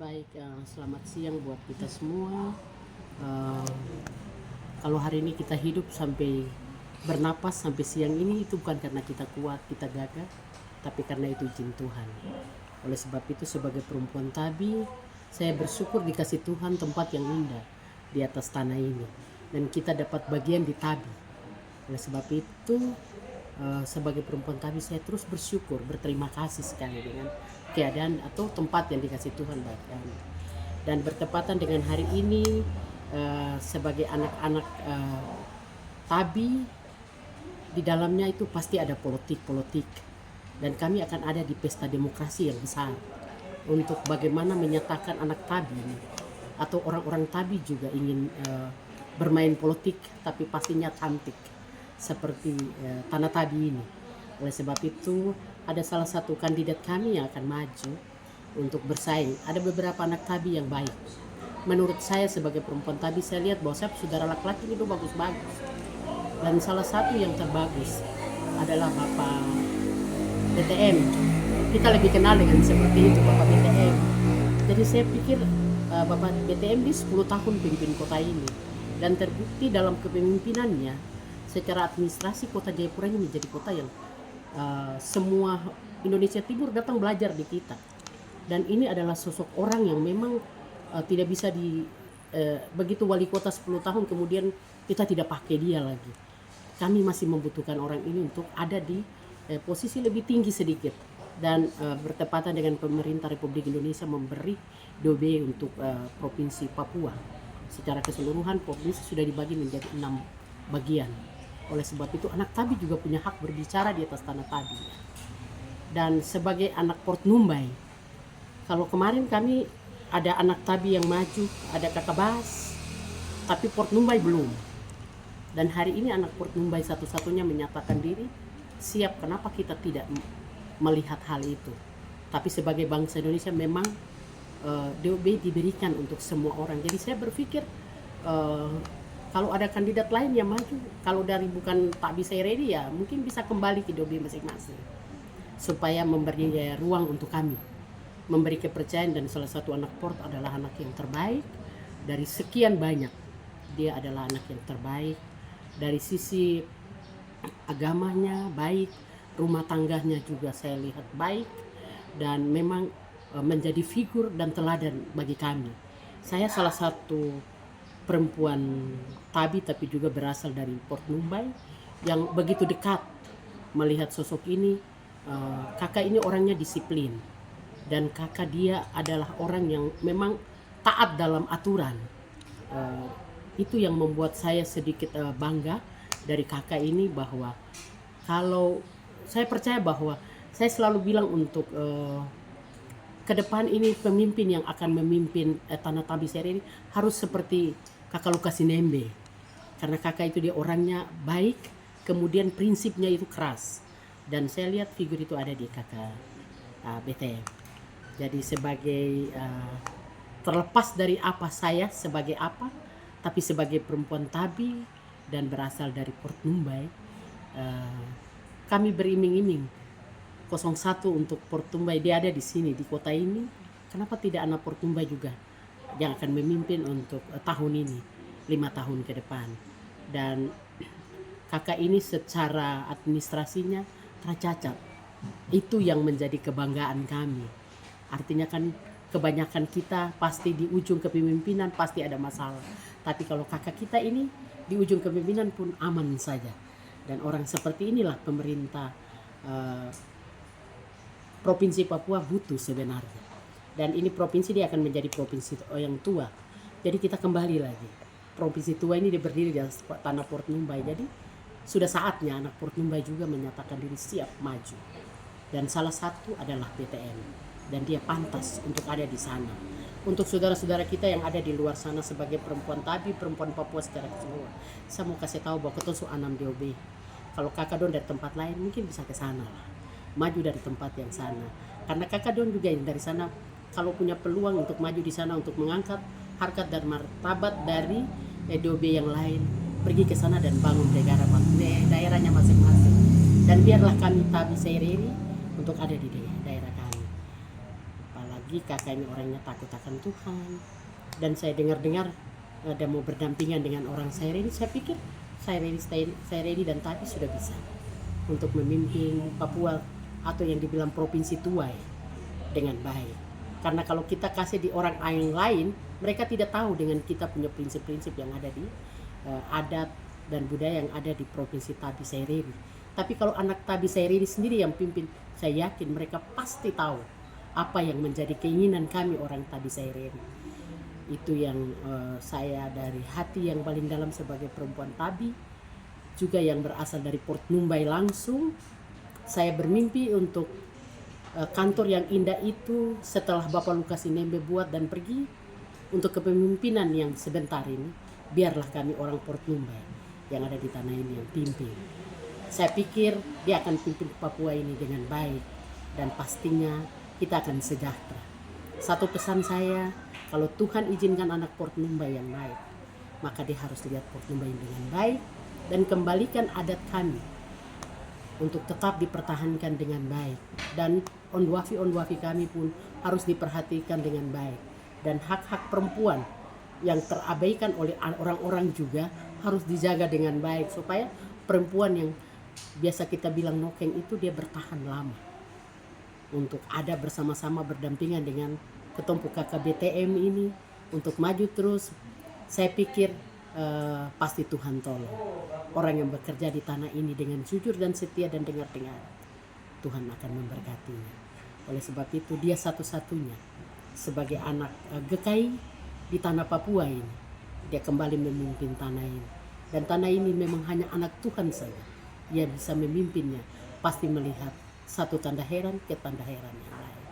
Baik, selamat siang buat kita semua. Eh, Kalau hari ini kita hidup sampai bernapas sampai siang ini itu bukan karena kita kuat, kita gagah, tapi karena itu izin Tuhan. Oleh sebab itu sebagai perempuan Tabi, saya bersyukur dikasih Tuhan tempat yang indah di atas tanah ini. Dan kita dapat bagian di Tabi. Oleh sebab itu sebagai perempuan Tabi saya terus bersyukur, berterima kasih sekali dengan keadaan atau tempat yang dikasih Tuhan bagi kami. Dan bertepatan dengan hari ini sebagai anak-anak Tabi, di dalamnya itu pasti ada politik-politik, dan kami akan ada di pesta demokrasi yang besar untuk bagaimana menyatakan anak Tabi ini, atau orang-orang Tabi juga ingin bermain politik tapi pastinya cantik seperti tanah Tabi ini. Oleh sebab itu ada salah satu kandidat kami yang akan maju untuk bersaing. Ada beberapa anak Tabi yang baik. Menurut saya sebagai perempuan Tabi, saya lihat bahwa saya saudara laki-laki itu bagus-bagus. Dan salah satu yang terbagus adalah Bapak BTM. Kita lebih kenal dengan seperti itu, Bapak BTM. Jadi saya pikir Bapak BTM di 10 tahun pimpin kota ini. Dan terbukti dalam kepemimpinannya, secara administrasi kota Jayapura ini menjadi kota yang semua Indonesia Timur datang belajar di kita. Dan ini adalah sosok orang yang memang tidak bisa begitu wali kota 10 tahun kemudian kita tidak pakai dia lagi. Kami masih membutuhkan orang ini untuk ada di posisi lebih tinggi sedikit. Dan bertepatan dengan pemerintah Republik Indonesia memberi DOB untuk Provinsi Papua. Secara keseluruhan provinsi sudah dibagi menjadi 6 bagian. Oleh sebab itu anak Tabi juga punya hak berbicara di atas tanah Tabi. Dan sebagai anak Port Numbai, kalau kemarin kami ada anak Tabi yang maju, ada Kakak Bas, tapi Port Numbai belum. Dan hari ini anak Port Numbai satu-satunya menyatakan diri siap. Kenapa kita tidak melihat hal itu? Tapi sebagai bangsa Indonesia memang DOB diberikan untuk semua orang. Jadi saya berpikir kalau ada kandidat lain yang maju, kalau dari bukan tak bisa ready ya mungkin bisa kembali ke DOB masing-masing supaya memberi ruang untuk kami, memberi kepercayaan. Dan salah satu anak Port adalah anak yang terbaik dari sekian banyak. Dia adalah anak yang terbaik dari sisi agamanya baik, rumah tangganya juga saya lihat baik, dan memang menjadi figur dan teladan bagi kami. Saya salah satu perempuan Tabi tapi juga berasal dari Port Numbai yang begitu dekat melihat sosok ini. Kakak ini orangnya disiplin, dan kakak dia adalah orang yang memang taat dalam aturan. Itu yang membuat saya sedikit bangga dari kakak ini, bahwa kalau saya percaya bahwa saya selalu bilang untuk ke depan ini pemimpin yang akan memimpin tanah Tabi Seri ini harus seperti Kakak Lukas Inembe, karena kakak itu dia orangnya baik, kemudian prinsipnya itu keras, dan saya lihat figur itu ada di kakak BTM. Jadi sebagai terlepas dari apa saya sebagai apa, tapi sebagai perempuan Tabi dan berasal dari Port Numbai, kami beriming-iming 01 untuk Port Numbai. Dia ada di sini di kota ini. Kenapa tidak anak Port Numbai juga yang akan memimpin untuk tahun ini, 5 tahun ke depan. Dan kakak ini secara administrasinya tercacat. Itu yang menjadi kebanggaan kami. Artinya kan kebanyakan kita pasti di ujung kepemimpinan pasti ada masalah. Tapi kalau kakak kita ini di ujung kepemimpinan pun aman saja. Dan orang seperti inilah pemerintah Provinsi Papua butuh sebenarnya. Dan ini provinsi dia akan menjadi provinsi yang tua. Jadi kita kembali lagi. Provinsi tua ini dia berdiri di tanah Port Numbai. Jadi sudah saatnya anak Port Numbai juga menyatakan diri siap maju. Dan salah satu adalah BTM. Dan dia pantas untuk ada di sana. Untuk saudara-saudara kita yang ada di luar sana sebagai perempuan Tabi, perempuan Papua secara keseluruhan, saya mau kasih tahu bahwa ketua Anam DOB. Kalau kakak don dari tempat lain mungkin bisa ke sana lah. Maju dari tempat yang sana. Karena kakak don juga yang dari sana, kalau punya peluang untuk maju di sana untuk mengangkat harkat dan martabat dari DOB yang lain, pergi ke sana dan bangun daerahnya masing-masing. Dan biarlah kami Tabi Sereri untuk ada di daerah kami. Apalagi pergi, kakak ini orangnya takut akan Tuhan. Dan saya dengar-dengar ada mau berdampingan dengan orang Saireni. Saya pikir Saireni dan Tabi sudah bisa untuk memimpin Papua atau yang dibilang provinsi Tuai dengan baik. Karena kalau kita kasih di orang yang lain, mereka tidak tahu dengan kita punya prinsip-prinsip yang ada di adat dan budaya yang ada di provinsi Tabi Saireni. Tapi kalau anak Tabi Saireni sendiri yang pimpin, saya yakin mereka pasti tahu apa yang menjadi keinginan kami orang Tabi Saireni. Itu yang saya dari hati yang paling dalam sebagai perempuan Tabi, juga yang berasal dari Port Numbai langsung. Saya bermimpi untuk kantor yang indah itu setelah Bapak Lukas Inembe buat dan pergi, untuk kepemimpinan yang sebentar ini, biarlah kami orang Port Numbai yang ada di tanah ini yang pimpin. Saya pikir dia akan pimpin Papua ini dengan baik dan pastinya kita akan sejahtera. Satu pesan saya, kalau Tuhan izinkan anak Port Numbai yang baik, maka dia harus lihat Port Numbai dengan baik dan kembalikan adat kami untuk tetap dipertahankan dengan baik. Dan onwafi kami pun harus diperhatikan dengan baik. Dan hak-hak perempuan yang terabaikan oleh orang-orang juga harus dijaga dengan baik, supaya perempuan yang biasa kita bilang nokeng itu dia bertahan lama untuk ada bersama-sama berdampingan dengan ketumpu KKBTM ini untuk maju terus. Saya pikir pasti Tuhan tolong orang yang bekerja di tanah ini dengan jujur dan setia dan dengar-dengar, Tuhan akan memberkatinya. Oleh sebab itu dia satu-satunya sebagai anak GKI di tanah Papua ini, dia kembali memimpin tanah ini. Dan tanah ini memang hanya anak Tuhan saja yang bisa memimpinnya, pasti melihat satu tanda heran ke tanda heran yang lain.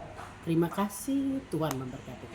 Terima kasih, Tuhan memberkati.